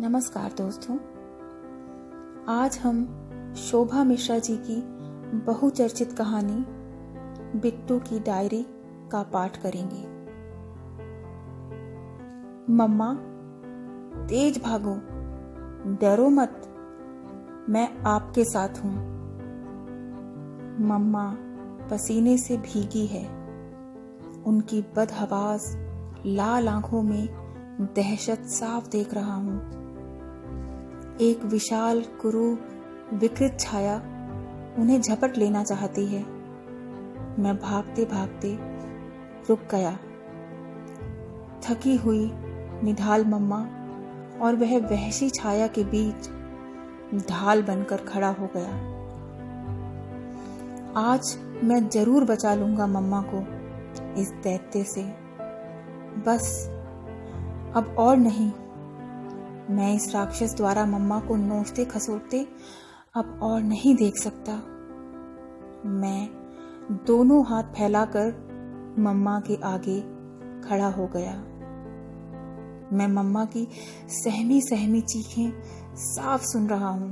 नमस्कार दोस्तों, आज हम शोभा मिश्रा जी की बहुचर्चित कहानी बिट्टू की डायरी का पाठ करेंगे। मम्मा, तेज भागो, डरो मत, मैं आपके साथ हूं। मम्मा पसीने से भीगी है, उनकी बदहवास लाल आंखों में दहशत साफ देख रहा हूं। एक विशाल कुरूप विकृत छाया उन्हें झपट लेना चाहती है। मैं भागते भागते रुक गया। थकी हुई निढाल मम्मा और वह वहशी छाया के बीच ढाल बनकर खड़ा हो गया। आज मैं जरूर बचा लूंगा मम्मा को इस दैत्य से। बस अब और नहीं। मैं इस राक्षस द्वारा मम्मा को नोचते खसोटते अब और नहीं देख सकता। मैं दोनों हाथ फैलाकर मम्मा के आगे खड़ा हो गया। मैं मम्मा की सहमी सहमी चीखें साफ सुन रहा हूं।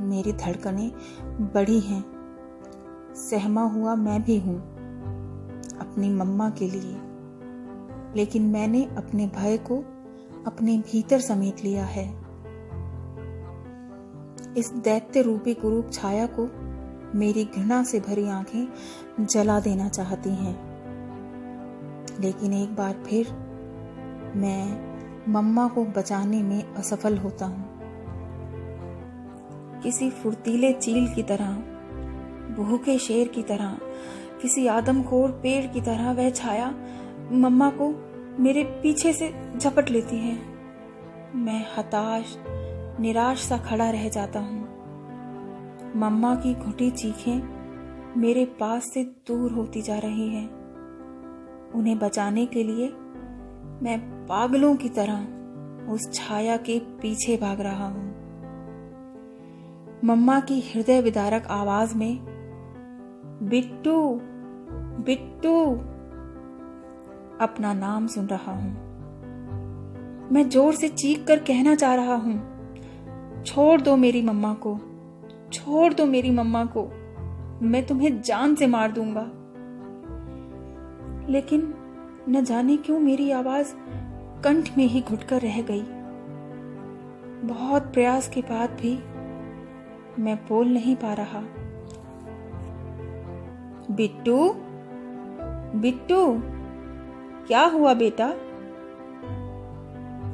मेरी धड़कनें बढ़ी हैं। सहमा हुआ मैं भी हूं अपनी मम्मा के लिए, लेकिन मैंने अपने भय को अपने भीतर समेट लिया है। इस दैत्य रूपी कुरूप छाया को मेरी घृणा से भरी आंखें जला देना चाहती हैं। लेकिन एक बार फिर मैं मम्मा को बचाने में असफल होता हूं। किसी फुर्तीले चील की तरह, भूखे शेर की तरह, किसी आदमखोर पेड़ की तरह वह छाया मम्मा को मेरे पीछे से झपट लेती है। मैं हताश निराश सा खड़ा रह जाता हूँ। मम्मा की घुटी चीखें मेरे पास से दूर होती जा रही हैं। उन्हें बचाने के लिए मैं पागलों की तरह उस छाया के पीछे भाग रहा हूँ। मम्मा की हृदय विदारक आवाज में बिट्टू बिट्टू अपना नाम सुन रहा हूं। मैं जोर से चीख कर कहना चाह रहा हूं, छोड़ दो मेरी मम्मा को, छोड़ दो मेरी मम्मा को, मैं तुम्हें जान से मार दूंगा। लेकिन न जाने क्यों मेरी आवाज कंठ में ही घुटकर रह गई। बहुत प्रयास के बाद भी मैं बोल नहीं पा रहा। बिट्टू बिट्टू, क्या हुआ बेटा?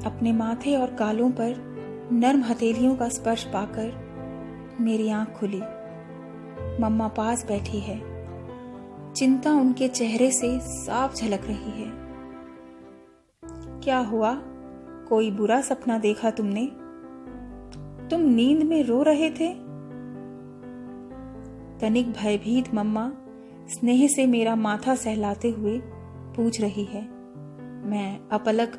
अपने माथे और गालों पर नर्म हथेलियों का स्पर्श पाकर मेरी आंख खुली। मम्मा पास बैठी है। चिंता उनके चेहरे से साफ झलक रही है। क्या हुआ? कोई बुरा सपना देखा तुमने? तुम नींद में रो रहे थे? तनिक भयभीत मम्मा स्नेह से मेरा माथा सहलाते हुए पूछ रही है। मैं अपलक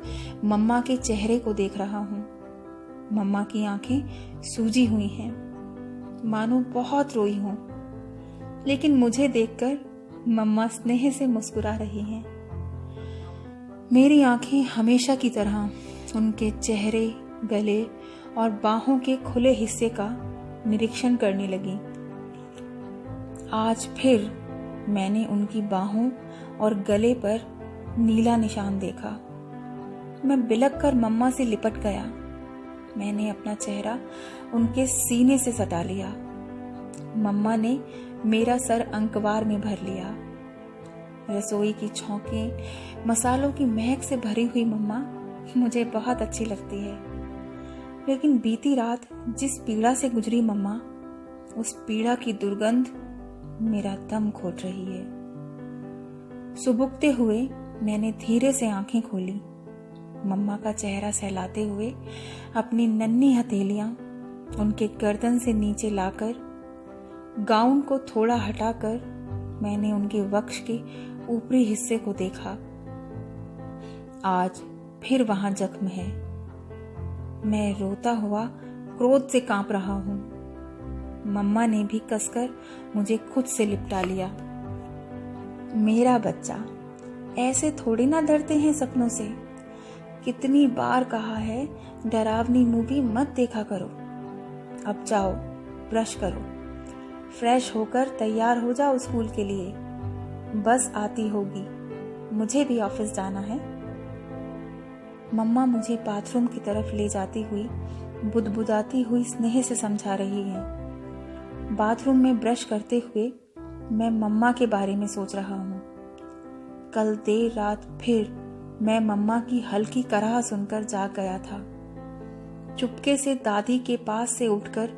मम्मा के चेहरे को देख रहा हूं। मम्मा की आंखें सूजी हुई हैं, मानो बहुत रोई हों। लेकिन मुझे देखकर मम्मा स्नेह से मुस्कुरा रही हैं। मेरी आंखें हमेशा की तरह उनके चेहरे, गले और बाहों के खुले हिस्से का निरीक्षण करने लगी। आज फिर मैंने उनकी बाहों और गले पर नीला निशान देखा। मैं बिलक कर मम्मा से लिपट गया। मैंने अपना चेहरा उनके सीने से सटा लिया। मम्मा ने मेरा सर अंकवार में भर लिया। रसोई की छौंकें, मसालों की महक से भरी हुई मम्मा मुझे बहुत अच्छी लगती है। लेकिन बीती रात जिस पीड़ा से गुजरी मम्मा, उस पीड़ा की दुर्गंध मेरा दम घोट रही है। सुबुकते हुए मैंने धीरे से आंखें खोली। मम्मा का चेहरा सहलाते हुए अपनी नन्ही हथेलियां उनके गर्दन से नीचे लाकर, गाउन को थोड़ा हटाकर मैंने उनके वक्ष के ऊपरी हिस्से को देखा। आज फिर वहां जख्म है। मैं रोता हुआ क्रोध से कांप रहा हूं। मम्मा ने भी कसकर मुझे खुद से लिपटा लिया। मेरा बच्चा, ऐसे थोड़ी ना डरते हैं सपनों से। कितनी बार कहा है डरावनी मूवी मत देखा करो। अब जाओ, ब्रश करो, फ्रेश होकर तैयार हो जाओ स्कूल के लिए। बस आती होगी, मुझे भी ऑफिस जाना है। मम्मा मुझे बाथरूम की तरफ ले जाती हुई बुदबुदाती हुई स्नेह से समझा रही हैं। बाथरूम में ब्रश करते हुए मैं मम्मा के बारे में सोच रहा हूँ। कल देर रात फिर मैं मम्मा की हल्की कराह सुनकर जाग गया था। चुपके से दादी के पास से उठकर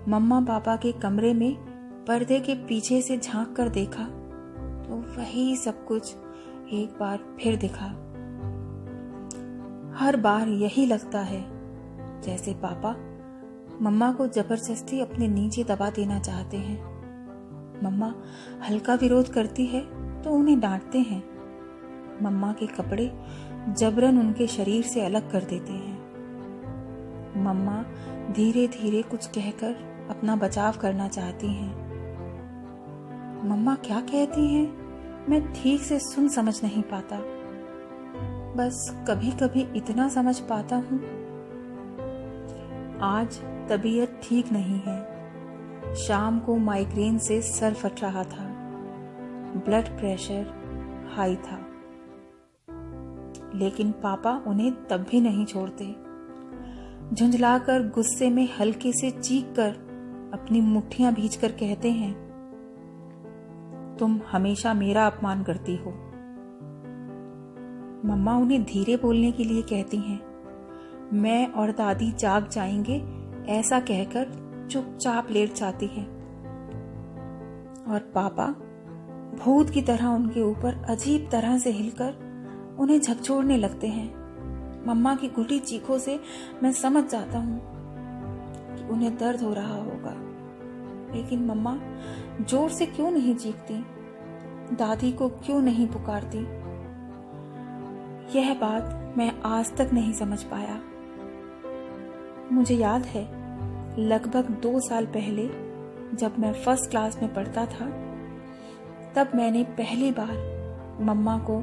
मम्मा पापा के कमरे में पर्दे के पीछे से झांक कर देखा तो वही सब कुछ एक बार फिर दिखा। हर बार यही लगता है जैसे पापा मम्मा को जबरदस्ती अपने नीचे दबा देना चाहते हैं। मम्मा हल्का विरोध करती है तो उन्हें डांटते हैं। मम्मा के कपड़े जबरन उनके शरीर से अलग कर देते हैं। मम्मा धीरे धीरे कुछ कहकर अपना बचाव करना चाहती हैं। मम्मा क्या कहती हैं मैं ठीक से सुन समझ नहीं पाता। बस कभी कभी इतना समझ पाता हूँ, आज तबीयत ठीक नहीं है। शाम को माइग्रेन से सर फट रहा था, ब्लड प्रेशर हाई था, लेकिन पापा उन्हें तब भी नहीं छोड़ते। झुंझलाकर गुस्से में हल्के से चीख कर अपनी मुट्ठियां भींचकर कहते हैं, तुम हमेशा मेरा अपमान करती हो। मम्मा उन्हें धीरे बोलने के लिए कहती हैं। मैं और दादी जाग जाएंगे ऐसा कहकर चुपचाप लेट जाती है और पापा भूत की तरह उनके ऊपर अजीब तरह से हिलकर उन्हें झकझोरने लगते हैं। मम्मा की घुटी चीखों से मैं समझ जाता हूँ कि उन्हें दर्द हो रहा होगा, लेकिन मम्मा जोर से क्यों नहीं चीखती, दादी को क्यों नहीं पुकारती। यह बात मैं आज तक नहीं समझ पाया। मुझे याद है लगभग 2 साल पहले जब मैं फर्स्ट क्लास में पढ़ता था, तब मैंने पहली बार मम्मा को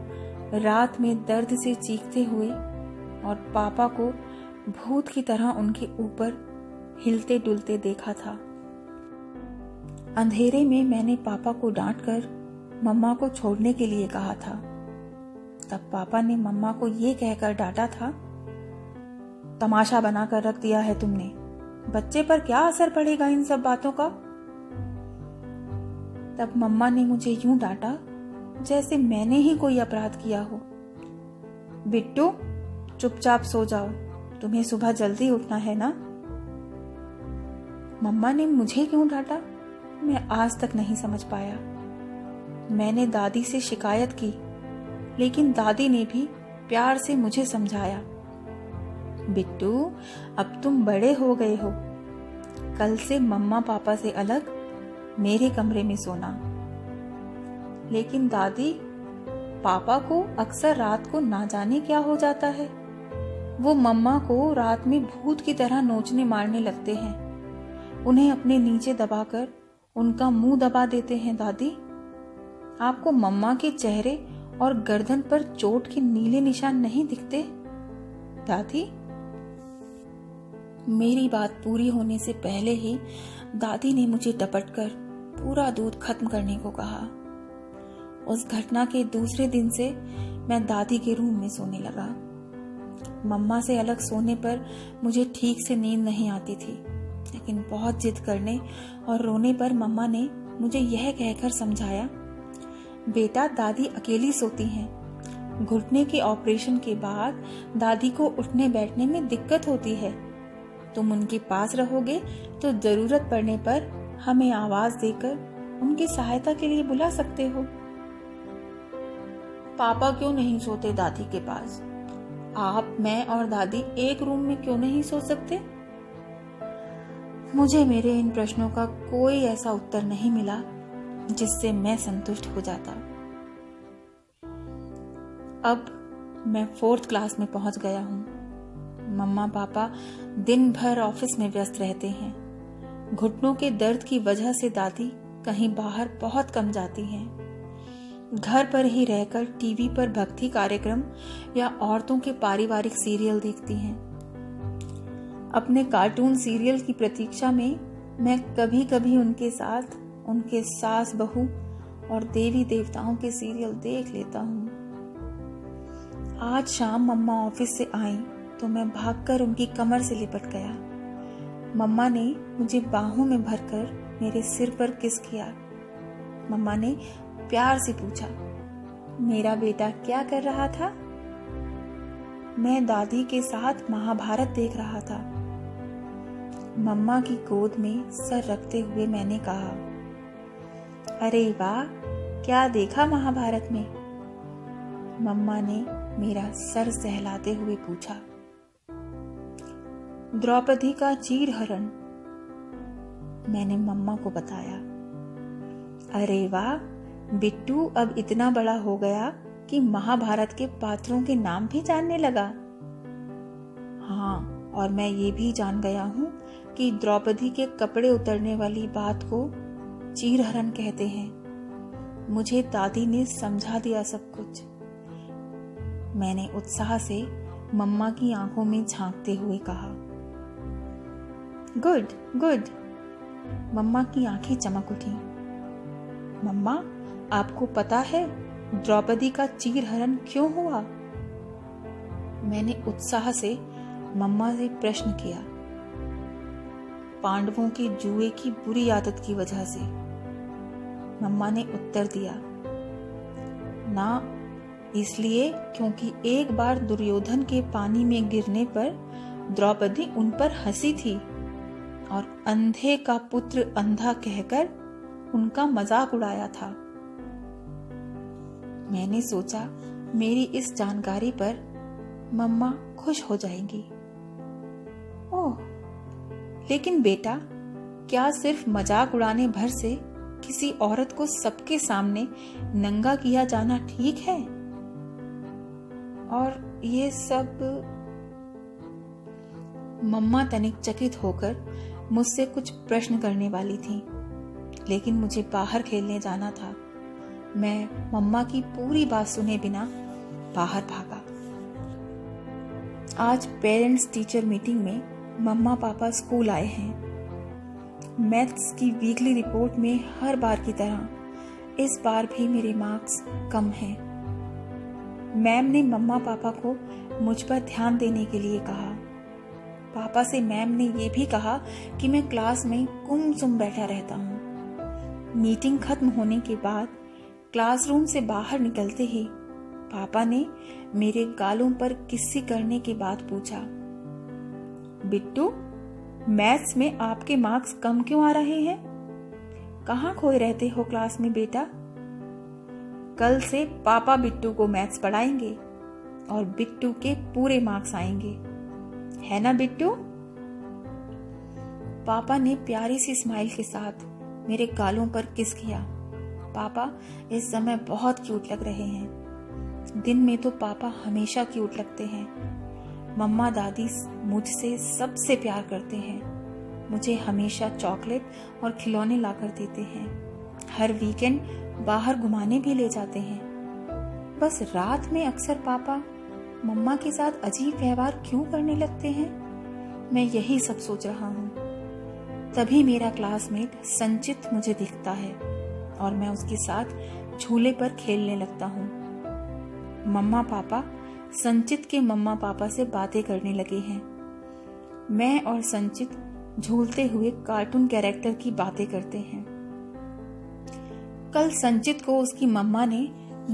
रात में दर्द से चीखते हुए और पापा को भूत की तरह उनके ऊपर हिलते डुलते देखा था। अंधेरे में मैंने पापा को डांटकर मम्मा को छोड़ने के लिए कहा था। तब पापा ने मम्मा को ये कहकर डांटा था, तमाशा बनाकर रख दिया है तुमने, बच्चे पर क्या असर पड़ेगा इन सब बातों का। तब मम्मा ने मुझे यूं डांटा जैसे मैंने ही कोई अपराध किया हो। बिट्टू चुपचाप सो जाओ, तुम्हें सुबह जल्दी उठना है ना। मम्मा ने मुझे क्यों डांटा मैं आज तक नहीं समझ पाया। मैंने दादी से शिकायत की, लेकिन दादी ने भी प्यार से मुझे समझाया, बिट्टू अब तुम बड़े हो गए हो, कल से मम्मा पापा से अलग मेरे कमरे में सोना। लेकिन दादी, पापा को अक्सर रात को ना जाने क्या हो जाता है, वो मम्मा को रात में भूत की तरह नोचने मारने लगते हैं, उन्हें अपने नीचे दबाकर उनका मुंह दबा देते हैं। दादी, आपको मम्मा के चेहरे और गर्दन पर चोट के नीले निशान नहीं दिखते? दादी। मेरी बात पूरी होने से पहले ही दादी ने मुझे टपटकर पूरा दूध खत्म करने को कहा। उस घटना के दूसरे दिन से मैं दादी के रूम में सोने लगा। मम्मा से अलग सोने पर मुझे ठीक से नींद नहीं आती थी, लेकिन बहुत जिद करने और रोने पर मम्मा ने मुझे यह कहकर समझाया, बेटा दादी अकेली सोती हैं, घुटने के ऑपरेशन के बाद दादी को उठने बैठने में दिक्कत होती है, तुम उनके पास रहोगे तो जरूरत पड़ने पर हमें आवाज देकर उनकी सहायता के लिए बुला सकते हो। पापा क्यों नहीं सोते दादी के पास? आप, मैं और दादी एक रूम में क्यों नहीं सो सकते? मुझे मेरे इन प्रश्नों का कोई ऐसा उत्तर नहीं मिला जिससे मैं संतुष्ट हो जाता। अब मैं 4th क्लास में पहुंच गया हूं। मम्मा पापा दिन भर ऑफिस में व्यस्त रहते हैं। घुटनों के दर्द की वजह से दादी कहीं बाहर बहुत कम जाती हैं। घर पर ही रहकर टीवी पर भक्ति कार्यक्रम या औरतों के पारिवारिक सीरियल देखती हैं। अपने कार्टून सीरियल की प्रतीक्षा में मैं कभी कभी उनके साथ उनके सास बहू और देवी देवताओं के सीरियल देख लेता हूँ। आज शाम मम्मा ऑफिस से आई तो मैं भागकर उनकी कमर से लिपट गया। मम्मा ने मुझे बाहों में भरकर मेरे सिर पर किस किया। मम्मा ने प्यार से पूछा, मेरा बेटा क्या कर रहा था? मैं दादी के साथ महाभारत देख रहा था। मम्मा की गोद में सर रखते हुए मैंने कहा, अरे वाह, क्या देखा महाभारत में? मम्मा ने मेरा सर सहलाते हुए पूछा, द्रौपदी का चीरहरण। मैंने मम्मा को बताया। अरे वाह, बिट्टू अब इतना बड़ा हो गया कि महाभारत के पात्रों के नाम भी जानने लगा। हाँ, और मैं ये भी जान गया हूँ कि द्रौपदी के कपड़े उतरने वाली बात को चीरहरण कहते हैं। मुझे दादी ने समझा दिया सब कुछ। मैंने उत्साह से मम्मा की आंखों में झांकते हुए कहा, गुड गुड। मम्मा की आंखें चमक उठी। मम्मा, आपको पता है द्रौपदी का चीरहरण क्यों हुआ? मैंने उत्साह से मम्मा से प्रश्न किया। पांडवों के जुए की बुरी आदत की वजह से, मम्मा ने उत्तर दिया। ना, इसलिए क्योंकि एक बार दुर्योधन के पानी में गिरने पर द्रौपदी उन पर हंसी थी और अंधे का पुत्र अंधा कहकर उनका मजाक उड़ाया था। मैंने सोचा मेरी इस जानकारी पर मम्मा खुश हो जाएंगी। ओह, लेकिन बेटा, क्या सिर्फ मजाक उड़ाने भर से किसी औरत को सबके सामने नंगा किया जाना ठीक है? और ये सब? मम्मा तनिक चकित होकर मुझसे कुछ प्रश्न करने वाली थी, लेकिन मुझे बाहर खेलने जाना था। मैं मम्मा की पूरी बात सुने बिना बाहर भागा। आज पेरेंट्स टीचर मीटिंग में मम्मा पापा स्कूल आए हैं। मैथ्स की वीकली रिपोर्ट में हर बार की तरह इस बार भी मेरे मार्क्स कम हैं। मैम ने मम्मा पापा को मुझ पर ध्यान देने के लिए कहा। पापा से मैम ने ये भी कहा कि मैं क्लास में गुमसुम बैठा रहता हूँ। मीटिंग खत्म होने के बाद क्लासरूम से बाहर निकलते ही पापा ने मेरे गालों पर किस्सी करने के बाद पूछा, बिट्टू, मैथ्स में आपके मार्क्स कम क्यों आ रहे हैं? कहाँ खोए रहते हो क्लास में बेटा? कल से पापा बिट्टू को मैथ्स पढ़ाएंगे और बिट्टू के पूरे मार्क्स आएंगे, है ना बिट्टू? पापा ने प्यारी सी स्माइल के साथ मेरे गालों पर किस किया। पापा इस समय बहुत क्यूट लग रहे हैं। दिन में तो पापा हमेशा क्यूट लगते हैं। मम्मा दादी मुझसे सबसे प्यार करते हैं। मुझे हमेशा चॉकलेट और खिलौने लाकर देते हैं। हर वीकेंड बाहर घुमाने भी ले जाते हैं। बस रात में अक्सर पापा मम्मा के साथ अजीब व्यवहार क्यों करने लगते हैं? मैं यही सब सोच रहा हूँ। तभी मेरा क्लासमेट संचित मुझे दिखता है और मैं उसके साथ झूले पर खेलने लगता हूँ। मम्मा पापा संचित के मम्मा पापा से बातें करने लगे हैं। मैं और संचित झूलते हुए कार्टून कैरेक्टर की बातें करते हैं। कल संचित को उसकी मम्मा ने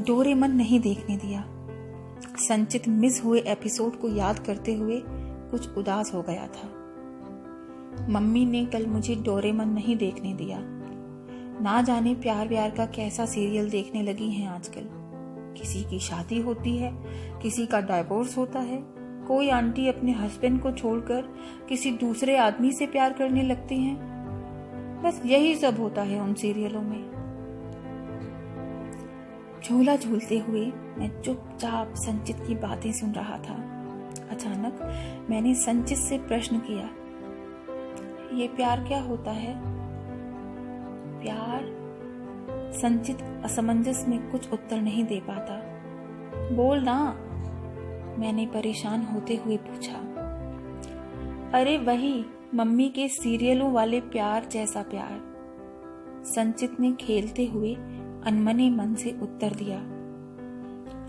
डोरेमन नहीं देखने दिया। संचित मिस हुए एपिसोड को याद करते हुए कुछ उदास हो गया था। मम्मी ने कल मुझे डोरेमन नहीं देखने दिया। ना जाने प्यार व्यार का कैसा सीरियल देखने लगी हैं आजकल। किसी की शादी होती है, किसी का डाइवोर्स होता है, कोई आंटी अपने हस्बैंड को छोड़कर किसी दूसरे आदमी से प्यार करने लगती हैं। बस यही सब होता है उन सीरियलों में। झूला झूलते हुए मैं चुपचाप संचित की बातें सुन रहा था। अचानक मैंने संचित से प्रश्न किया, ये प्यार क्या होता है? प्यार संचित असमंजस में कुछ उत्तर नहीं दे पाता। बोल ना, मैंने परेशान होते हुए पूछा। अरे वही मम्मी के सीरियलों वाले प्यार जैसा प्यार, संचित ने खेलते हुए अनमने मन से उत्तर दिया।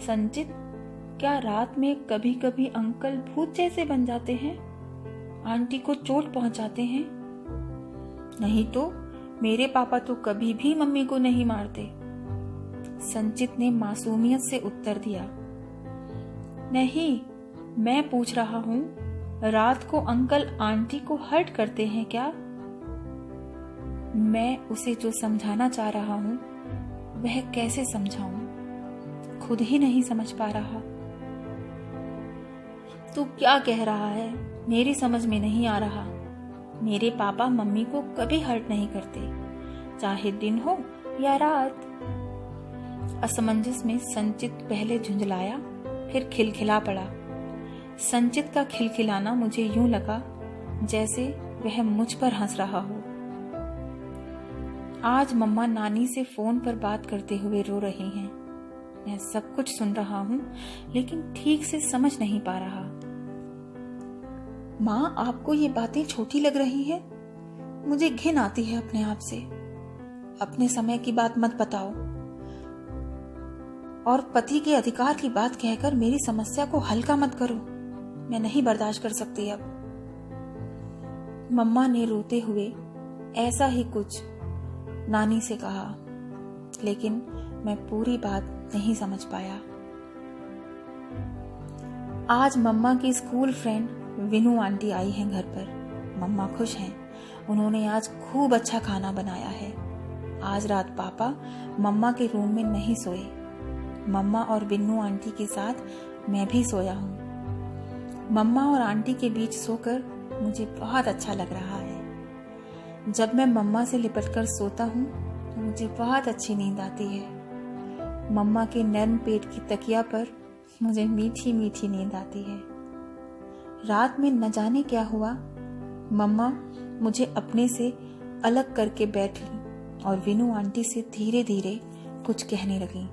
संचित, क्या रात में कभी कभी अंकल भूत जैसे बन जाते हैं, आंटी को चोट पहुंचाते हैं? नहीं तो मेरे पापा तो कभी भी मम्मी को नहीं मारते, संचित ने मासूमियत से उत्तर दिया। नहीं, मैं पूछ रहा हूं, रात को अंकल आंटी को हर्ट करते हैं क्या? मैं उसे जो समझाना चाह रहा हूं वह कैसे समझाऊं, खुद ही नहीं समझ पा रहा। तू क्या कह रहा है, मेरी समझ में नहीं आ रहा। मेरे पापा मम्मी को कभी हर्ट नहीं करते, चाहे दिन हो या रात। असमंजस में संचित पहले झुंझलाया, फिर खिलखिला पड़ा। संचित का खिलखिलाना मुझे यूं लगा जैसे वह मुझ पर हंस रहा हो। आज मम्मा नानी से फोन पर बात करते हुए रो रही हैं। मैं सब कुछ सुन रहा हूं, लेकिन ठीक से समझ नहीं पा रहा। माँ, आपको ये बातें छोटी लग रही हैं? मुझे घिन आती है अपने आप से। अपने समय की बात मत बताओ और पति के अधिकार की बात कहकर मेरी समस्या को हल्का मत करो। मैं नहीं बर्दाश्त कर सकती अब। मम्मा ने रोते हुए ऐसा ही कुछ नानी से कहा, लेकिन मैं पूरी बात नहीं समझ पाया। आज मम्मा की स्कूल फ्रेंड विनू आंटी आई हैं घर पर। मम्मा खुश हैं। उन्होंने आज खूब अच्छा खाना बनाया है। आज रात पापा मम्मा के रूम में नहीं सोए। मम्मा और विनू आंटी के साथ मैं भी सोया हूँ। मम्मा और आंटी के बीच सोकर मुझे बहुत अच्छा लग रहा है। जब मैं मम्मा से लिपटकर सोता हूँ तो मुझे बहुत अच्छी नींद आती है। मम्मा के नर्म पेट की तकिया पर मुझे मीठी मीठी नींद आती है। रात में न जाने क्या हुआ, मम्मा मुझे अपने से अलग करके बैठी और विनू आंटी से धीरे धीरे कुछ कहने लगी।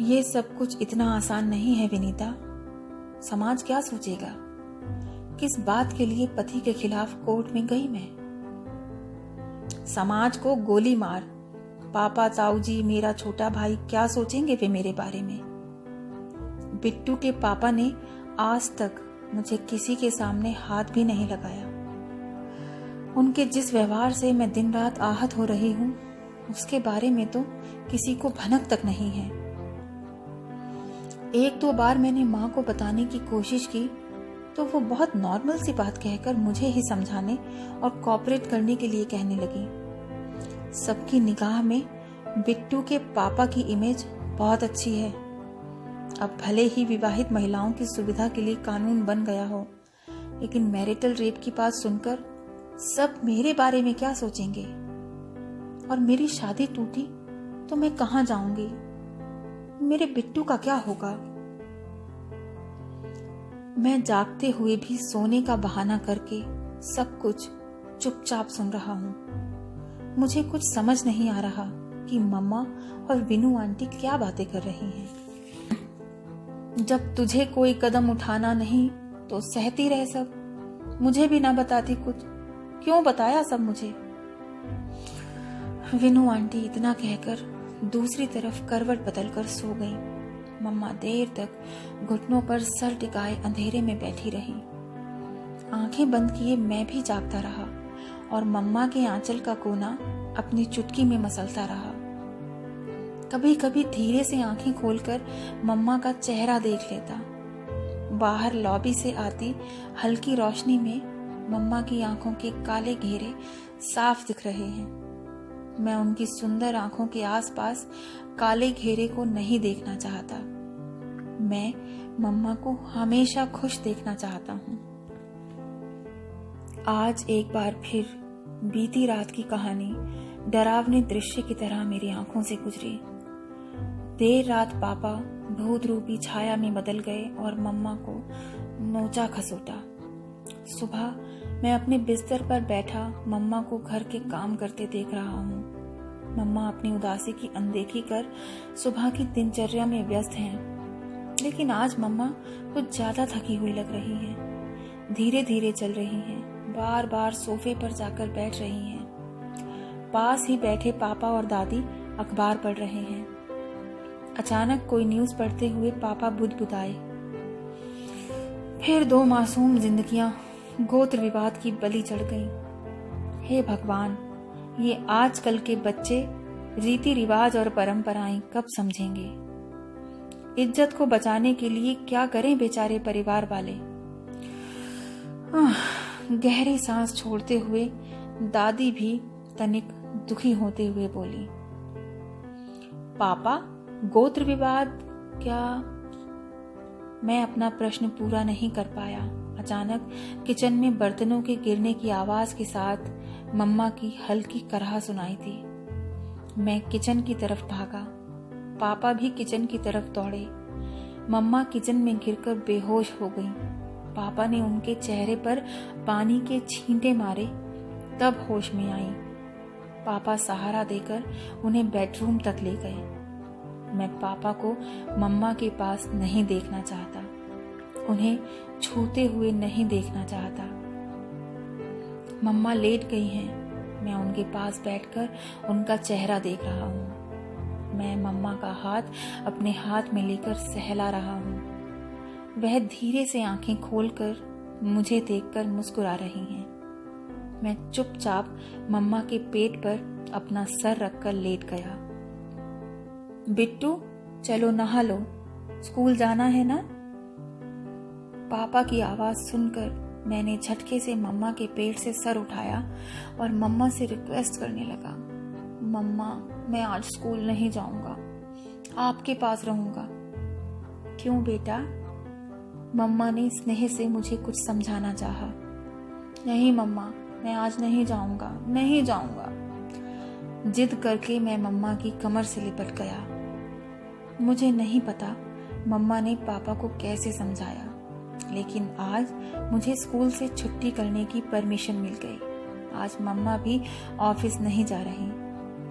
ये सब कुछ इतना आसान नहीं है विनीता। समाज क्या सोचेगा? किस बात के लिए पति के खिलाफ कोर्ट में गई मैं? समाज को गोली मार। पापा, ताऊजी, मेरा छोटा भाई क्या सोचेंगे वे मेरे बारे में? बिट्टू के पापा ने आज तक मुझे किसी के सामने हाथ भी नहीं लगाया। उनके जिस व्यवहार से मैं दिन रात आहत हो रही हूं, उसके बारे में तो किसी को भनक तक नहीं है। एक दो बार मैंने माँ को बताने की कोशिश की तो वो बहुत नॉर्मल सी बात कहकर मुझे ही समझाने और कोऑपरेट करने के लिए कहने लगी। सबकी निगाह में बिट्टू के पापा की इमेज बहुत अच्छी है। अब भले ही विवाहित महिलाओं की सुविधा के लिए कानून बन गया हो, लेकिन मैरिटल रेप की बात सुनकर सब मेरे बारे में क्या सोचेंगे? और मेरी शादी टूटी तो मैं कहां जाऊंगी? मेरे बिट्टू का क्या होगा? मैं जागते हुए भी सोने का बहाना करके सब कुछ चुपचाप सुन रहा हूं। मुझे कुछ समझ नहीं आ रहा कि मम्मा और विनू आंटी क्या बातें कर रही हैं। जब तुझे कोई कदम उठाना नहीं तो सहती रह सब। मुझे भी ना बताती कुछ, क्यों बताया सब मुझे? विनू आंटी इतना कहकर दूसरी तरफ करवट बदलकर सो गई। मम्मा देर तक घुटनों पर सर टिकाए अंधेरे में बैठी रही। आंखें बंद किए मैं भी जागता रहा और मम्मा के आंचल का कोना अपनी चुटकी में मसलता रहा। कभी कभी धीरे से आंखें खोलकर मम्मा का चेहरा देख लेता। बाहर लॉबी से आती हल्की रोशनी में मम्मा की आंखों के काले घेरे साफ दिख रहे हैं। मैं उनकी सुंदर आंखों के आसपास काले घेरे को नहीं देखना चाहता। मैं मम्मा को हमेशा खुश देखना चाहता हूँ। आज एक बार फिर बीती रात की कहानी डरावने दृश्य की तरह मेरी आंखों से गुजरी। देर रात पापा भूत रूपी छाया में बदल गए और मम्मा को नोचा खसोटा। सुबह मैं अपने बिस्तर पर बैठा मम्मा को घर के काम करते देख रहा हूँ। मम्मा अपनी उदासी की अनदेखी कर सुबह की दिनचर्या में व्यस्त हैं। लेकिन आज मम्मा कुछ ज्यादा थकी हुई लग रही हैं। धीरे धीरे चल रही हैं, बार बार सोफे पर जाकर बैठ रही हैं। पास ही बैठे पापा और दादी अखबार पढ़ रहे हैं। अचानक कोई न्यूज पढ़ते हुए पापा बुदबुदाए, फिर 2 मासूम जिंदगियां गोत्र विवाद की बलि चढ़ गईं। हे भगवान, ये आजकल के बच्चे रीति रिवाज और परंपराएं कब समझेंगे? इज्जत को बचाने के लिए क्या करें बेचारे परिवार वाले। गहरी सांस छोड़ते हुए दादी भी तनिक दुखी होते हुए बोली, पापा, गोत्र विवाद क्या? मैं अपना प्रश्न पूरा नहीं कर पाया। अचानक किचन में बर्तनों के गिरने की आवाज के साथ मम्मा की हल्की कराह सुनाई दी। मैं किचन की तरफ भागा। पापा भी किचन की तरफ दौड़े। मम्मा किचन में गिरकर बेहोश हो गईं। पापा ने उनके चेहरे पर पानी के छींटे मारे, तब होश में आई। पापा सहारा देकर उन्हें बेडरूम तक ले गए। मैं पापा को मम्मा के पास नहीं देखना चाहता, उन्हें छूते हुए नहीं देखना चाहता। मम्मा लेट गई हैं। मैं उनके पास बैठकर उनका चेहरा देख रहा हूँ। मैं मम्मा का हाथ अपने हाथ में लेकर सहला रहा हूँ। वह धीरे से आंखें खोलकर मुझे देखकर मुस्कुरा रही हैं। मैं चुपचाप मम्मा के पेट पर अपना सर रखकर लेट गया। बिट्टू, चलो नहा लो, स्कूल जाना है ना? पापा की आवाज सुनकर मैंने झटके से मम्मा के पेट से सर उठाया और मम्मा से रिक्वेस्ट करने लगा, मम्मा, मैं आज स्कूल नहीं जाऊंगा, आपके पास रहूंगा। क्यों बेटा? मम्मा ने स्नेह से मुझे कुछ समझाना चाहा। नहीं मम्मा, मैं आज नहीं जाऊंगा, नहीं जाऊंगा। जिद करके मैं मम्मा की कमर से लिपट गया। मुझे नहीं पता मम्मा ने पापा को कैसे समझाया, लेकिन आज मुझे स्कूल से छुट्टी करने की परमिशन मिल गई। आज मम्मा भी ऑफिस नहीं जा रही।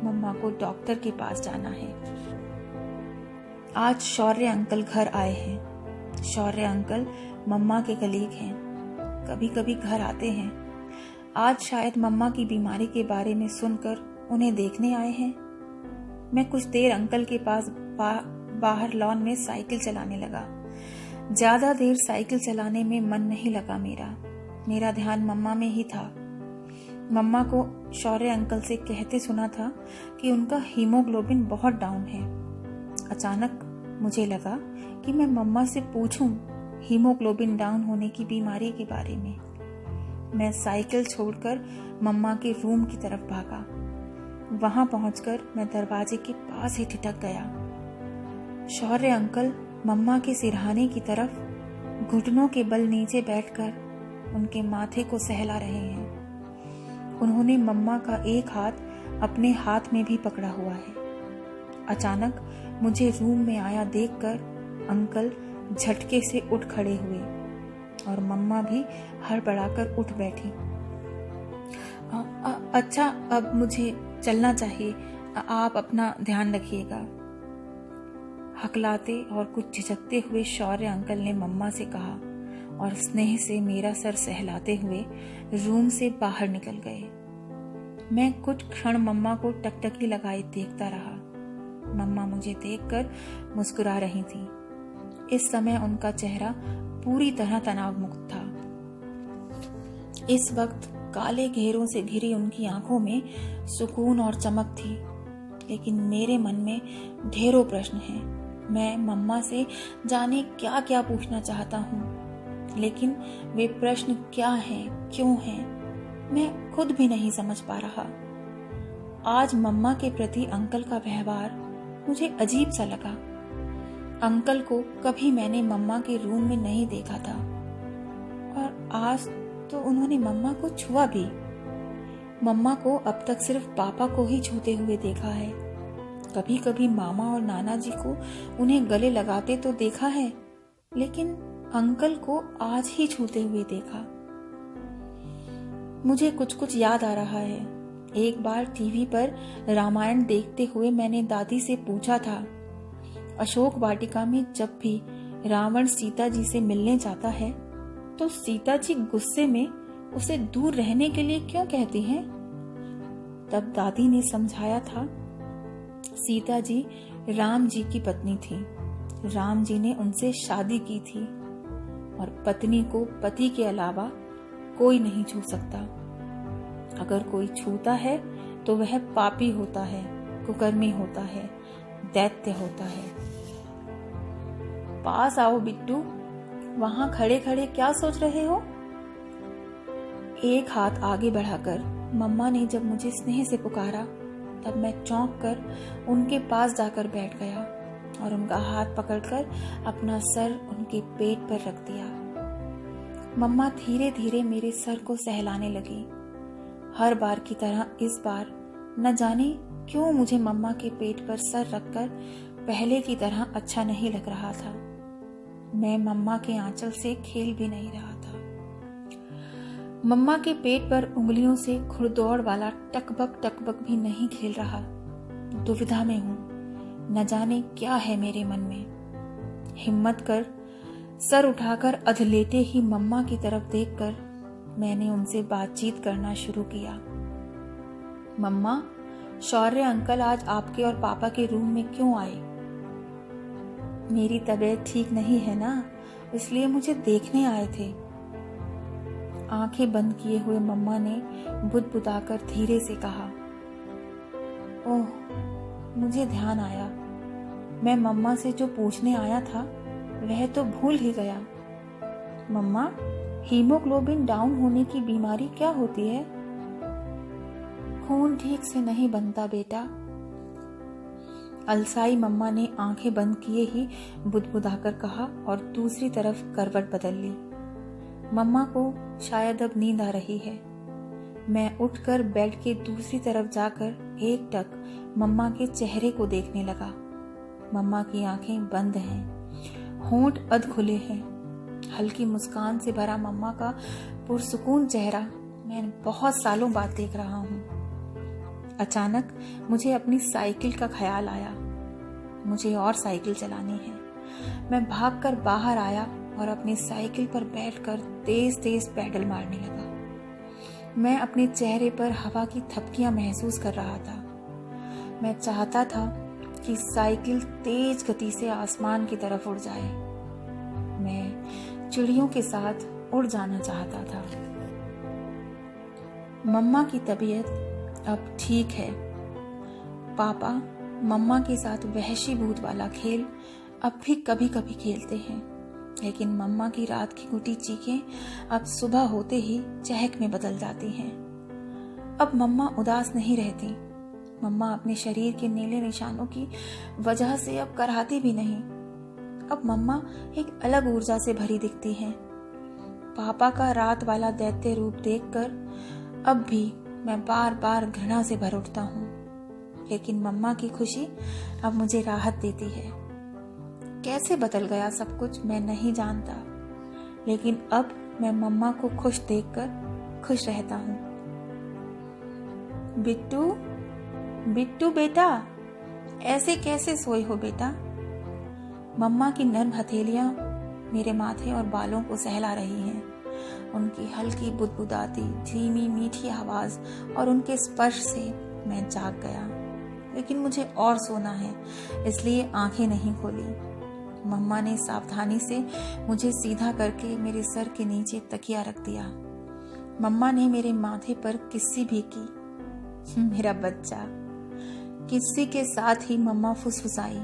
मम्मा को डॉक्टर के पास जाना है। आज शौर्य अंकल घर आए हैं। शौर्य अंकल मम्मा के कलीग हैं, कभी कभी घर आते हैं। आज शायद मम्मा की बीमारी के बारे में सुनकर उन्हें देखने आए हैं। मैं कुछ देर अंकल के पास बाहर लॉन में साइकिल चलाने लगा। ज्यादा देर साइकिल चलाने में मन नहीं लगा मेरा ध्यान मम्मा में ही था। मम्मा को शौर्य अंकल से कहते सुना था कि उनका हीमोग्लोबिन बहुत डाउन है। अचानक मुझे लगा कि मैं मम्मा से पूछूं हीमोग्लोबिन डाउन होने की बीमारी के बारे में। मैं साइकिल छोड़कर मम्मा के रूम की तरफ भागा। वहां पहुंचकर मैं दरवाजे के पास ही ठिठक गया। शौर्य अंकल मम्मा के सिरहाने की तरफ घुटनों के बल नीचे बैठकर उनके माथे को सहला रहे हैं। उन्होंने मम्मा का एक हाथ अपने हाथ में भी पकड़ा हुआ है। अचानक मुझे रूम में आया देखकर अंकल झटके से उठ खड़े हुए और मम्मा भी हड़बड़ाकर उठ बैठी। अच्छा, अब मुझे चलना चाहिए, आप अपना ध्यान रखिएगा। हकलाते और कुछ झिझकते हुए शौर्य अंकल ने मम्मा से कहा और स्नेह से मेरा सर सहलाते हुए रूम से बाहर निकल गए। मैं कुछ क्षण मम्मा को टकटकी लगाए देखता रहा। मम्मा मुझे देखकर मुस्कुरा रही थी। इस समय उनका चेहरा पूरी तरह तनाव मुक्त था। इस वक्त काले घेरों से घिरी उनकी आंखों में सुकून और चमक थी, लेकिन मेरे मन में ढेरों प्रश्न हैं। मैं मम्मा से जाने क्या क्या पूछना चाहता हूँ, लेकिन वे प्रश्न क्या हैं, क्यों हैं, मैं खुद भी नहीं समझ पा रहा। आज मम्मा के प्रति अंकल का व्यवहार मुझे अजीब सा लगा। अंकल को कभी मैंने मम्मा के रूम में नहीं देखा था और आज तो उन्होंने मम्मा को छुआ भी। मम्मा को अब तक सिर्फ पापा को ही छूते हुए देखा है। कभी कभी मामा और नाना जी को उन्हें गले लगाते तो देखा है, लेकिन अंकल को आज ही छूते हुए देखा। मुझे कुछ कुछ याद आ रहा है। एक बार टीवी पर रामायण देखते हुए मैंने दादी से पूछा था, अशोक वाटिका में जब भी रावण सीता जी से मिलने जाता है तो सीता जी गुस्से में उसे दूर रहने के लिए क्यों कहती हैं? तब दादी ने समझाया था, सीता जी राम जी की पत्नी थी। राम जी ने उनसे शादी की थी और पत्नी को पति के अलावा कोई नहीं छू सकता। अगर कोई छूता है तो वह पापी होता है, कुकर्मी होता है, दैत्य होता है। पास आओ बिट्टू, वहां खड़े खड़े क्या सोच रहे हो? एक हाथ आगे बढ़ाकर मम्मा ने जब मुझे स्नेह से पुकारा तब मैं चौंक कर उनके पास जाकर बैठ गया और उनका हाथ पकड़कर अपना सर उनके पेट पर रख दिया। मम्मा धीरे धीरे मेरे सर को सहलाने लगी। हर बार की तरह इस बार न जाने क्यों मुझे मम्मा के पेट पर सर रखकर पहले की तरह अच्छा नहीं लग रहा था। मैं मम्मा के आंचल से खेल भी नहीं रहा था। मम्मा के पेट पर उंगलियों से घुड़दौड़ वाला टकबक भी नहीं खेल रहा। दुविधा में हूं, न जाने क्या है मेरे मन में। हिम्मत कर सर उठाकर अधलेटे ही मम्मा की तरफ देखकर मैंने उनसे बातचीत करना शुरू किया। मम्मा, शौर्य अंकल आज आपके और पापा के रूम में क्यों आए? मेरी तबीयत ठीक नहीं है ना, इसलिए मुझे देखने आए थे। आंखें बंद किए हुए मम्मा ने बुदबुदाकर धीरे से कहा, ओह, मुझे ध्यान आया। मैं मम्मा से जो पूछने आया था वह तो भूल ही गया। मम्मा, हीमोग्लोबिन डाउन होने की बीमारी क्या होती है? खून ठीक से नहीं बनता बेटा। अलसाई मम्मा ने आंखें बंद किए ही बुदबुदाकर कहा और दूसरी तरफ करवट बदल ली। मम्मा को शायद अब नींद आ रही है। मैं उठकर बेड के दूसरी तरफ जाकर एकटक मम्मा के चेहरे को देखने लगा। मम्मा की आंखें बंद हैं, होंठ अध खुले हैं। हल्की मुस्कान से भरा मम्मा का पुरसुकून चेहरा मैं बहुत सालों बाद देख रहा हूँ। अचानक मुझे अपनी साइकिल का ख्याल आया। मुझे और साइकिल चलानी है। मैं भागकर बाहर आया और अपनी साइकिल पर बैठकर तेज तेज पैडल मारने लगा। मैं अपने चेहरे पर हवा की थपकियां महसूस कर रहा था। मैं चाहता था कि साइकिल तेज गति से आसमान की तरफ उड़ जाए। मैं चिड़ियों के साथ उड़ जाना चाहता था। मम्मा की तबीयत अब ठीक है। पापा मम्मा के साथ वहशी भूत वाला खेल अब भी कभी कभी खेलते हैं, लेकिन मम्मा की रात की गुटी चीखें अब सुबह होते ही चहक में बदल जाती हैं। अब मम्मा उदास नहीं रहती। मम्मा अपने शरीर के नीले निशानों की वजह से अब कराहती भी नहीं। अब मम्मा एक अलग ऊर्जा से भरी दिखती हैं। पापा का रात वाला दैत्य रूप देखकर अब भी मैं बार बार घृणा से भर उठता हूँ, लेकिन मम्मा की खुशी अब मुझे राहत देती है। कैसे बदल गया सब कुछ मैं नहीं जानता, लेकिन अब मैं मम्मा को खुश देखकर खुश रहता हूँ। बिट्टू, बिट्टू बेटा, ऐसे कैसे सोए हो बेटा? मम्मा की नर्म हथेलियां मेरे माथे और बालों को सहला रही हैं। उनकी हल्की बुदबुदाती धीमी मीठी आवाज और उनके स्पर्श से मैं जाग गया, लेकिन मुझे और सोना है, इसलिए आंखें नहीं खोली। मम्मा ने सावधानी से मुझे सीधा करके मेरे सर के नीचे तकिया रख दिया। मम्मा ने मेरे माथे पर किस्सी भी की। मेरा बच्चा। किस्सी के साथ ही मम्मा फुसफुसाई।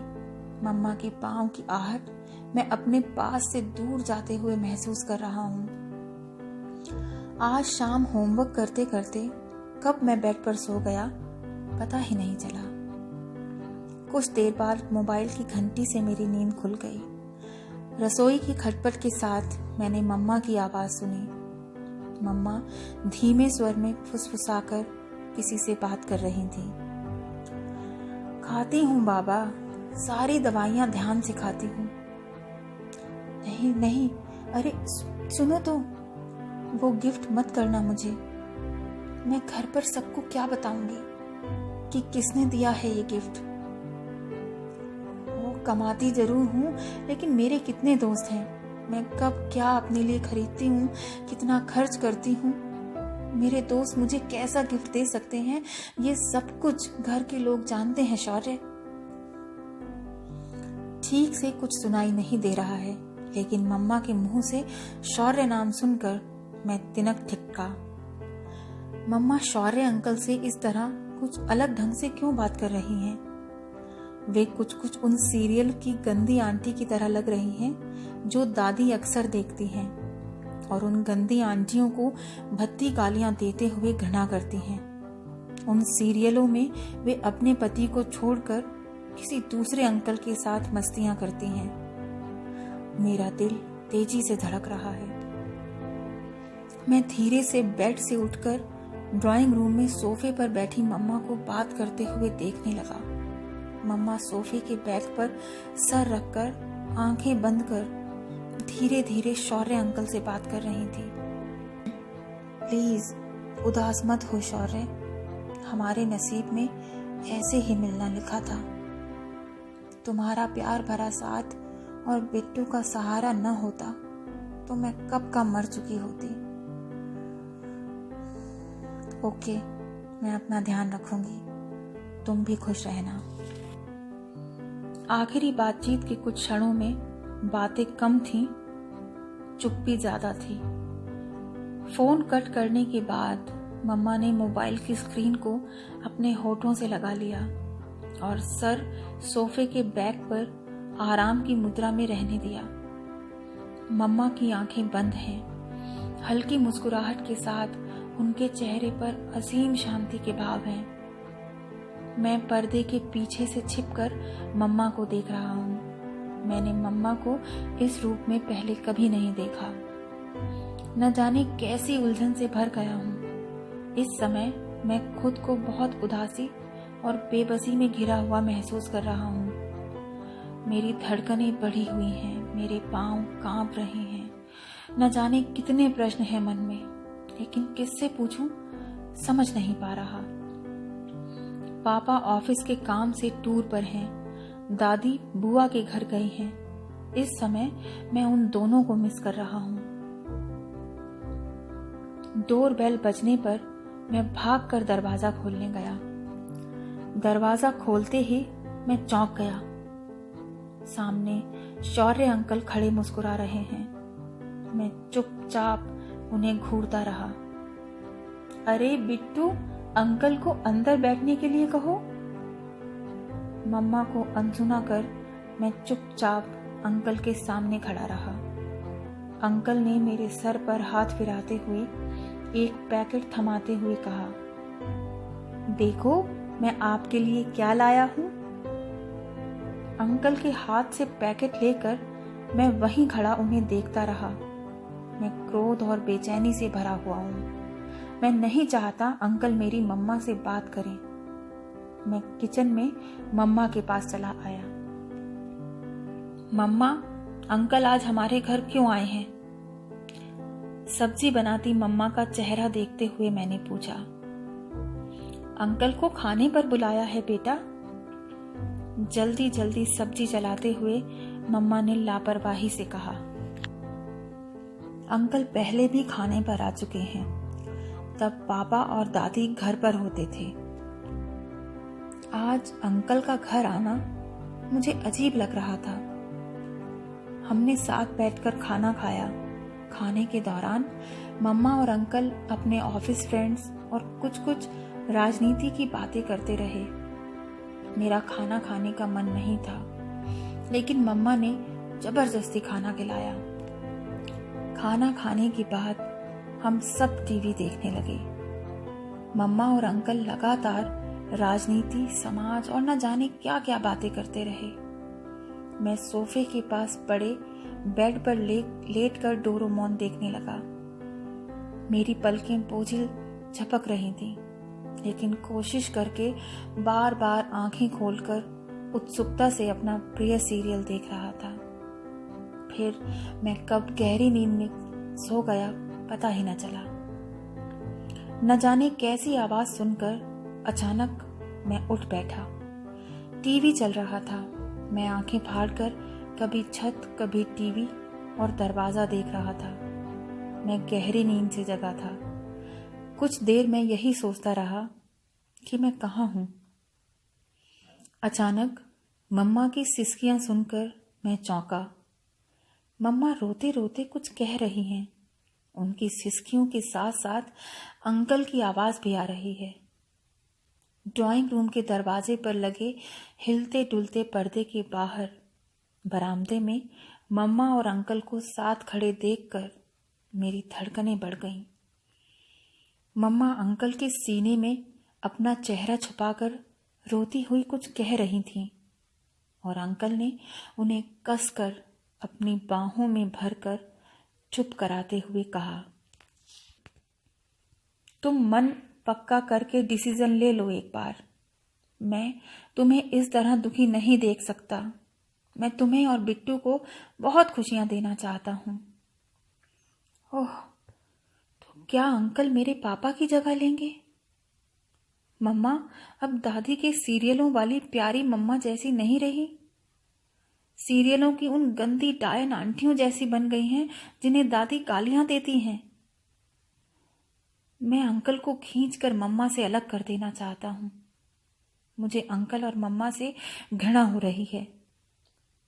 मम्मा के पांव की आहट मैं अपने पास से दूर जाते हुए महसूस कर रहा हूँ। आज शाम होमवर्क करते करते कब मैं बेड पर सो गया पता ही नहीं चला। कुछ देर बाद मोबाइल की घंटी से मेरी नींद खुल गई। रसोई की खटपट के साथ मैंने मम्मा की आवाज सुनी। मम्मा धीमे स्वर में फुसफुसाकर किसी से बात कर रही थी। खाती हूँ बाबा, सारी दवाइयाँ ध्यान से खाती हूँ। नहीं नहीं, अरे सुनो तो, वो गिफ्ट मत करना मुझे। मैं घर पर सबको क्या बताऊंगी कि किसने दिया है ये गिफ्ट। वो कमाती जरूर हूँ, लेकिन मेरे कितने दोस्त हैं। मैं कब क्या अपने लिए खरीदती हूँ, कितना खर्च करती हूँ। मेरे दोस्त मुझे कैसा गिफ्ट दे सकते हैं, ये सब कुछ घर के लोग जानते हैं शौर्य। ठीक से कुछ सुनाई नहीं दे रहा है, लेकिन मम्मा के मुंह से शौर्य नाम सुनकर मैं तिनक ठिठका। मम्मा शौर्य अंकल से इस तरह कुछ अलग ढंग से क्यों बात कर रही हैं? वे कुछ कुछ उन सीरियल की गंदी आंटी की तरह लग रही हैं जो दादी अक्सर देखती हैं और उन गंदी आंटियों को भद्दी गालियां देते हुए घृणा करती हैं। उन सीरियलों में वे अपने पति को छोड़कर किसी दूसरे अंकल के साथ मस्तियां करती हैं। मेरा दिल तेजी से धड़क रहा है। मैं धीरे से बेड से उठकर ड्राइंग रूम में सोफे पर बैठी मम्मा को बात करते हुए देखने लगा। मम्मा सोफे के बैक पर सर रखकर आंखें बंद कर धीरे धीरे शौर्य अंकल से बात कर रही थी। प्लीज उदास मत हो शौर्य, हमारे नसीब में ऐसे ही मिलना लिखा था। तुम्हारा प्यार भरा साथ और बिट्टू का सहारा न होता तो मैं कब का मर चुकी होती। ओके, मैं अपना ध्यान रखूंगी, तुम भी खुश रहना। आखिरी बातचीत के कुछ क्षणों में बातें कम थीं, चुप्पी ज्यादा थी। फोन कट करने के बाद मम्मा ने मोबाइल की स्क्रीन को अपने होठों से लगा लिया और सर सोफे के बैक पर आराम की मुद्रा में रहने दिया। मम्मा की आंखें बंद हैं। हल्की मुस्कुराहट के साथ उनके चेहरे पर असीम शांति के भाव हैं। मैं पर्दे के पीछे से छिपकर मम्मा को देख रहा हूँ। मैंने मम्मा को इस रूप में पहले कभी नहीं देखा। न जाने कैसी उलझन से भर गया हूँ। इस समय मैं खुद को बहुत उदासी और बेबसी में घिरा हुआ महसूस कर रहा हूँ। मेरी धड़कनें बढ़ी हुई हैं, मेरे पांव कांप रहे हैं। न जाने कितने प्रश्न हैं मन में, लेकिन किससे पूछूं समझ नहीं पा रहा। पापा ऑफिस के काम से टूर पर हैं, दादी बुआ के घर गई हैं। इस समय मैं उन दोनों को मिस कर रहा हूँ। डोर बेल बजने पर मैं भागकर दरवाजा खोलने गया। दरवाजा खोलते ही मैं चौंक गया। सामने शौर्य अंकल खड़े मुस्कुरा रहे हैं। मैं चुपचाप उन्हें घूरता रहा। अरे बिट्टू, अंकल को अंदर बैठने के लिए कहो। मम्मा को अनसुना कर मैं चुपचाप अंकल के सामने खड़ा रहा। अंकल ने मेरे सर पर हाथ फिराते हुए एक पैकेट थमाते हुए कहा, देखो मैं आपके लिए क्या लाया हूं। अंकल के हाथ से पैकेट लेकर मैं वहीं खड़ा उन्हें देखता रहा। मैं क्रोध और बेचैनी से भरा हुआ हूं। मैं नहीं चाहता अंकल मेरी मम्मा से बात करें। मैं किचन में मम्मा के पास चला आया। मम्मा, अंकल आज हमारे घर क्यों आए हैं? सब्जी बनाती मम्मा का चेहरा देखते हुए मैंने पूछा। अंकल को खाने पर बुलाया है बेटा। जल्दी जल्दी सब्जी चलाते हुए मम्मा ने लापरवाही से कहा। अंकल पहले भी खाने पर आ चुके हैं, तब पापा और दादी घर पर होते थे। आज अंकल का घर आना मुझे अजीब लग रहा था। हमने साथ बैठकर खाना खाया। खाने के दौरान मम्मा और अंकल अपने ऑफिस फ्रेंड्स और कुछ कुछ राजनीति की बातें करते रहे। मेरा खाना खाने का मन नहीं था, लेकिन मम्मा ने जबरदस्ती खाना खिलाया। खाना खाने के बाद हम सब टीवी देखने लगे। मम्मा और अंकल लगातार राजनीति, समाज और न जाने क्या क्या बातें करते रहे। मैं सोफे के पास पड़े बेड पर लेट कर डोरेमोन देखने लगा। मेरी पलकें बोझिल झपक रही थीं, लेकिन कोशिश करके बार बार आंखें खोलकर उत्सुकता से अपना प्रिय सीरियल देख रहा था। फिर मैं कब गहरी नींद में सो गया पता ही न चला। न जाने कैसी आवाज सुनकर अचानक मैं उठ बैठा। टीवी चल रहा था। मैं आंखें फाड़कर कभी छत, कभी टीवी और दरवाजा देख रहा था। मैं गहरी नींद से जगा था। कुछ देर मैं यही सोचता रहा कि मैं कहाँ हूँ। अचानक मम्मा की सिसकियाँ सुनकर मैं चौंका। मम्मा रोते रोते कुछ कह रही हैं। उनकी सिसकियों के साथ साथ अंकल की आवाज़ भी आ रही है। ड्राइंग रूम के दरवाजे पर लगे हिलते डुलते पर्दे के बाहर बरामदे में मम्मा और अंकल को साथ खड़े देखकर मेरी धड़कनें बढ़ गईं। मम्मा अंकल के सीने में अपना चेहरा छुपाकर रोती हुई कुछ कह रही थीं और अंकल ने उन्हें कसकर अपनी बाहों में भरकर चुप कराते हुए कहा, तुम मन पक्का करके डिसीजन ले लो एक बार। मैं तुम्हें इस तरह दुखी नहीं देख सकता। मैं तुम्हें और बिट्टू को बहुत खुशियां देना चाहता हूँ। ओह, तो क्या अंकल मेरे पापा की जगह लेंगे? मम्मा अब दादी के सीरियलों वाली प्यारी मम्मा जैसी नहीं रही। सीरियलों की उन गंदी डायन आंटियों जैसी बन गई हैं जिन्हें दादी गालियां देती हैं। मैं अंकल को खींचकर मम्मा से अलग कर देना चाहता हूँ। मुझे अंकल और मम्मा से घृणा हो रही है।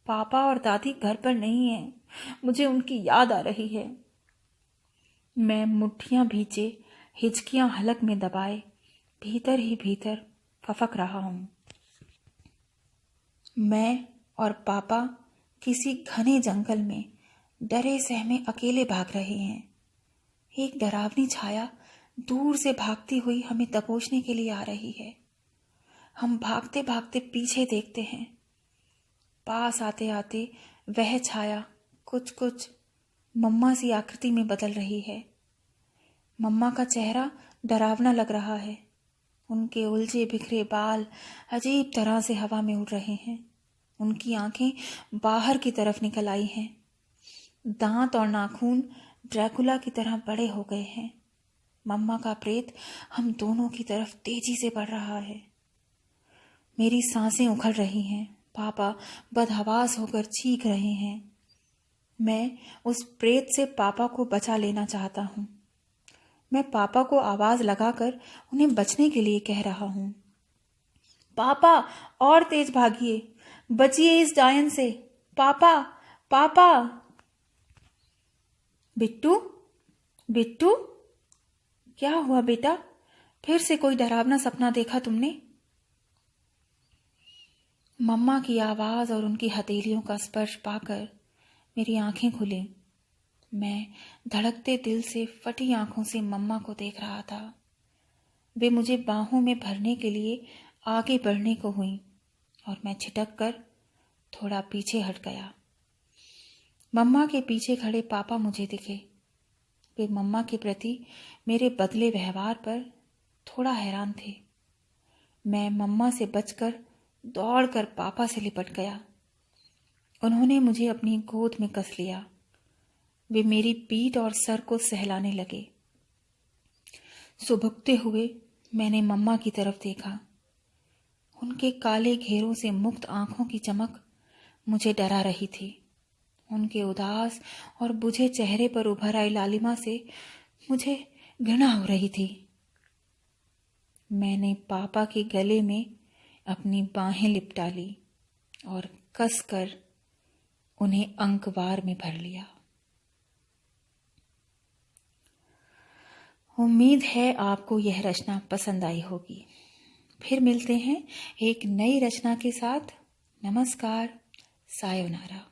पापा और दादी घर पर नहीं हैं। मुझे उनकी याद आ रही है। मैं मुट्ठियां भींचे, हिचकियां हलक में दबाए भीतर ही भीतर फफक रहा हूँ। मैं और पापा किसी घने जंगल में डरे सहमे अकेले भाग रहे हैं। एक डरावनी छाया दूर से भागती हुई हमें दबोचने के लिए आ रही है। हम भागते भागते पीछे देखते हैं। पास आते आते वह छाया कुछ कुछ मम्मा सी आकृति में बदल रही है। मम्मा का चेहरा डरावना लग रहा है। उनके उलझे बिखरे बाल अजीब तरह से हवा में उड़ रहे हैं। उनकी आंखें बाहर की तरफ निकल आई हैं। दांत और नाखून ड्रैकुला की तरह बड़े हो गए हैं। मम्मा का प्रेत हम दोनों की तरफ तेजी से बढ़ रहा है। मेरी सांसें उखड़ रही हैं। पापा बदहवास होकर चीख रहे हैं। मैं उस प्रेत से पापा को बचा लेना चाहता हूँ। मैं पापा को आवाज लगाकर उन्हें बचने के लिए कह रहा हूँ, पापा और तेज भागिए, बचिए इस डायन से। पापा, पापा। बिट्टू, बिट्टू, क्या हुआ बेटा? फिर से कोई डरावना सपना देखा तुमने? मम्मा की आवाज और उनकी हथेलियों का स्पर्श पाकर मेरी आंखें खुली। मैं धड़कते दिल से फटी आंखों से मम्मा को देख रहा था। वे मुझे बाहों में भरने के लिए आगे बढ़ने को हुईं और मैं छिटक कर थोड़ा पीछे हट गया। मम्मा के पीछे खड़े पापा मुझे दिखे। वे मम्मा के प्रति मेरे बदले व्यवहार पर थोड़ा हैरान थे। मैं मम्मा से बचकर दौड़कर पापा से लिपट गया। उन्होंने मुझे अपनी गोद में कस लिया। वे मेरी पीठ और सर को सहलाने लगे। सुबकते हुए मैंने मम्मा की तरफ देखा। उनके काले घेरों से मुक्त आंखों की चमक मुझे डरा रही थी। उनके उदास और बुझे चेहरे पर उभर आई लालिमा से मुझे घृणा हो रही थी। मैंने पापा के गले में अपनी बाहें लिपटा ली और कसकर उन्हें अंकवार में भर लिया। उम्मीद है आपको यह रचना पसंद आई होगी। फिर मिलते हैं एक नई रचना के साथ। नमस्कार, सायोनारा।